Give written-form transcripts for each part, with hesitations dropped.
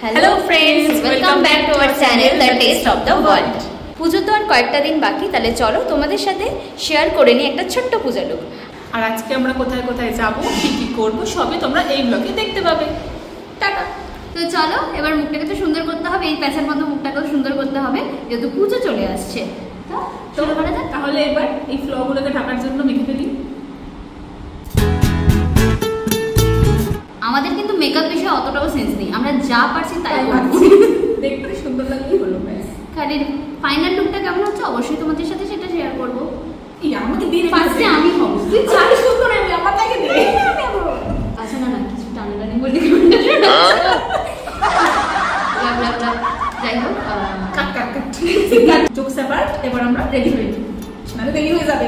Hello friends, welcome back to our channel the test of the world. পুজো তো আর কয়েকটা দিন বাকি, তাহলে চলো তোমাদের সাথে শেয়ার করে নিই একটা ছোট্ট পূজা লুক। আর আজকে আমরা কোথায় কোথায় যাব, কি কি করব, সবই তোমরা এই ব্লগে দেখতে পাবে। টাটা। তো চলো, এবার মুখটাকে তো সুন্দর করতে হবে, এই প্যাঁচার মতো মুখটাকেও সুন্দর করতে হবে, যেহেতু পুজো চলে আসছে। তো তাহলে এবার এই ফ্লগুলোকে ঢাকার জন্য মেখে ফেলি। আমাদের কিন্তু মেকআপ বিষয়ে অতটাও সেন্স নেই, আমরা যা পারছি তাই করব। দেখতে সুন্দর লাগলেই হলো ব্যাস। খালি ফাইনাল লুকটা কেমন হচ্ছে অবশ্যই তোমাদের সাথে সেটা শেয়ার করব। আমাকে দিন ফার্স্টে আমি হব, তুই চাই সুন্দর আমি আমার থেকে দে। আচ্ছা না কিছু টানাটানি বলি যাই হোক, জোকস অ্যাপার্ট, এবার আমরা রেডি হয়ে নিই, মানে দেরি হয়ে যাবে।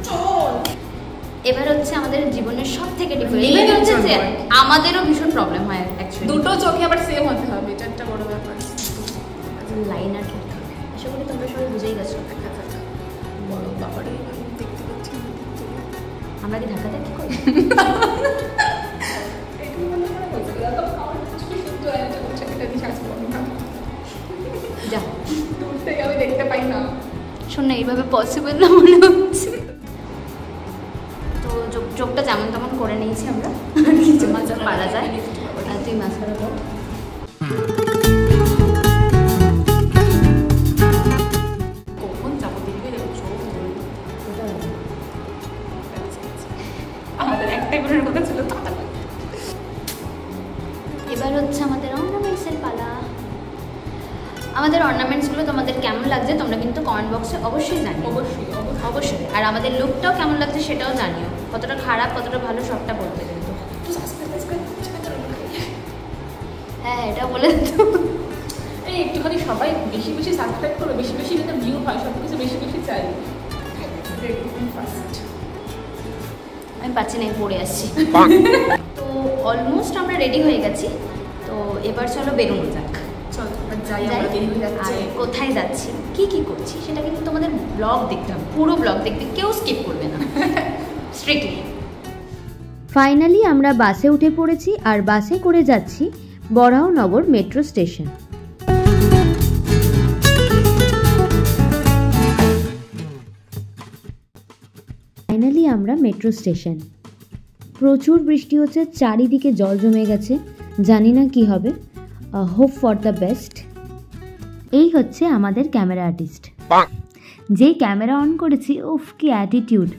চল। এবার হচ্ছে আমাদের জীবনের সব থেকে ডিফারেন্ট, এবার হচ্ছে যে আমাদেরও ভীষণ প্রবলেম হয় অ্যাকচুয়ালি, দুটো চোখে আবার সেম হতে হবে, এটা একটা বড় ব্যাপার। লাইনার করতে হবে, আশা করি তোমরা সবাই বুঝেই গেছো। বড় ব্যাপারে দেখতে পাচ্ছি আমরা কি ঢাকাতে কি করি? যা দূর থেকে আমি দেখতে পাই না, শোন না, এইভাবে পসিবল না মনে হচ্ছে। তো চোখটা যেমন তেমন করে নিয়েছি আমরা, কিছু মাঝে পারা যায়। আর তুই মাস্কারা কর। কখন যাবো দিকে আমাদের একটাই বোনের কথা ছিল। এবার হচ্ছে আমাদের অর্নামেন্টসের পালা। আমাদের অর্নামেন্টসগুলো তোমাদের কেমন লাগছে তোমরা কিন্তু কমেন্ট বক্সে অবশ্যই জানিও। অবশ্যই। আর আমাদের লুকটাও কেমন লাগছে সেটাও জানিও, কতটা খারাপ কতটা ভালো সবটা বলতে কিন্তু। হ্যাঁ, এটা বলে তো এই একটুখানি সবাই বেশি বেশি সাবস্ক্রাইব করো, বেশি বেশি যাতে ভিউ হয়, সব কিছু বেশি বেশি চাই। আমি পাচ্ছি না, পড়ে আসছি। তো অলমোস্ট আমরা রেডি হয়ে গেছি, তো এবার চলো বেরোনো যাক। আর কোথায় যাচ্ছি কি কি করছি সেটা কিন্তু তোমাদের ব্লগ দেখতে হবে, পুরো ব্লগ দেখবে, কেউ স্কিপ করবে না স্ট্রিক্টলি। ফাইনালি আমরা বাসে উঠে পড়েছি আর বাসে করে যাচ্ছি বরাহনগর মেট্রো স্টেশন। ফাইনালি আমরা মেট্রো স্টেশন। প্রচুর বৃষ্টি হচ্ছে, চারিদিকে জল জমে গেছে, জানি না কি হবে, হোপ ফর দ্য বেস্ট। এই হচ্ছে আমাদের ক্যামেরা আর্টিস্ট, যেই ক্যামেরা অন করেছি, উফ কি অ্যাটিটিউড,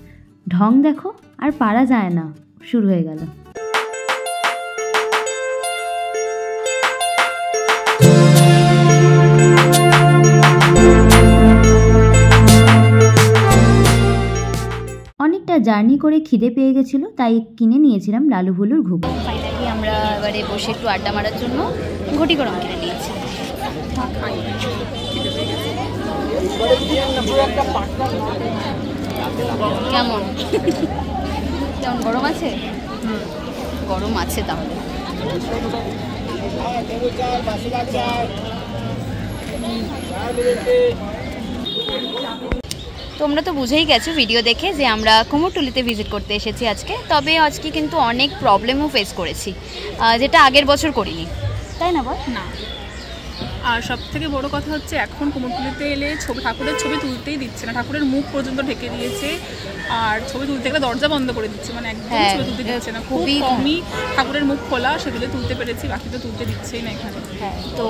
ঢং দেখো, আর পারা যায় না, শুরু হয়ে গেল। অনেকটা জার্নি করে খিদে পেয়ে গেছিলো, তাই কিনে নিয়েছিলাম লালু ভুলুর ঘুগনি। ফাইনালি আমরা এবারে বসে একটু আড্ডা মারার জন্য ঘটি গরম কিনে নিয়েছি। কেমন কেমন গরম আছে? গরম আছে তাহলে। তোমরা তো বুঝেই গেছো ভিডিও দেখে যে আমরা কুমোরটুলিতে ভিজিট করতে এসেছি আজকে, তবে আজকে কিন্তু অনেক প্রবলেমও ফেস করেছি, যেটা আগের বছর করিনি, তাই না বল? না, আর সব থেকে বড় কথা হচ্ছে এখন কুমোরটুলিতে এলে ঠাকুরের ছবি তুলতেই দিচ্ছে না, ঠাকুরের মুখ পর্যন্ত ঢেকে দিয়েছে, আর ছবি তুলতে গেলে দরজা বন্ধ করে দিচ্ছে, মানে একদম ছবি তুলতে দিচ্ছে না। খুবই কমই ঠাকুরের মুখ খোলা, সেগুলো তুলতে পেরেছি, বাকি তো তুলতে দিচ্ছেই না এখানে। হ্যাঁ, তো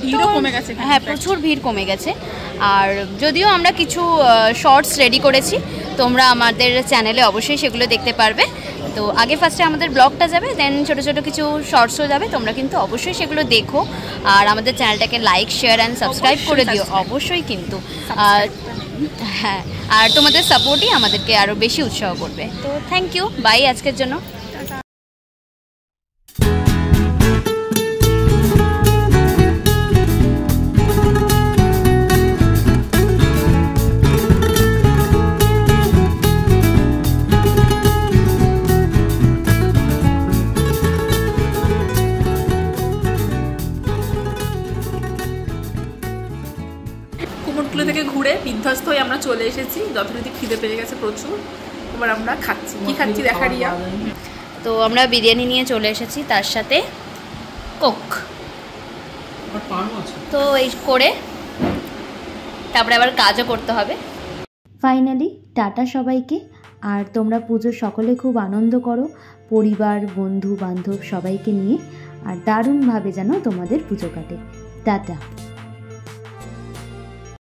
ভিড়ও কমে গেছে। হ্যাঁ, প্রচুর ভিড় কমে গেছে। আর যদিও আমরা কিছু শর্টস রেডি করেছি, তোমরা আমাদের চ্যানেলে অবশ্যই সেগুলো দেখতে পারবে। তো আগে ফার্স্টে আমাদের ব্লগটা যাবে, দেন ছোটো ছোটো কিছু শর্টসও যাবে, তোমরা কিন্তু অবশ্যই সেগুলো দেখো। আর আমাদের চ্যানেলটাকে লাইক শেয়ার অ্যান্ড সাবস্ক্রাইব করে দিও অবশ্যই কিন্তু। হ্যাঁ, আর তোমাদের সাপোর্টই আমাদেরকে আরও বেশি উৎসাহ করবে। তো থ্যাংক ইউ, বাই আজকের জন্য। কুমোরটুলি থেকে ঘুরে বিধ্বস্ত হয়ে আমরা চলে এসেছি, যথারীতি খিদে পেয়ে গেছে প্রচুর। এবার আমরা খাচ্ছি, কি খাচ্ছি দেখা রিয়া। তো আমরা বিরিয়ানি নিয়ে চলে এসেছি, তার সাথে কোক। তো এই করে তারপরে আবার কাজও করতে হবে। ফাইনালি টাটা সবাইকে। আর তোমরা পুজো সকলে খুব আনন্দ করো, পরিবার বন্ধু বান্ধব সবাইকে নিয়ে, আর দারুণভাবে যেন তোমাদের পুজো কাটে। টাটা।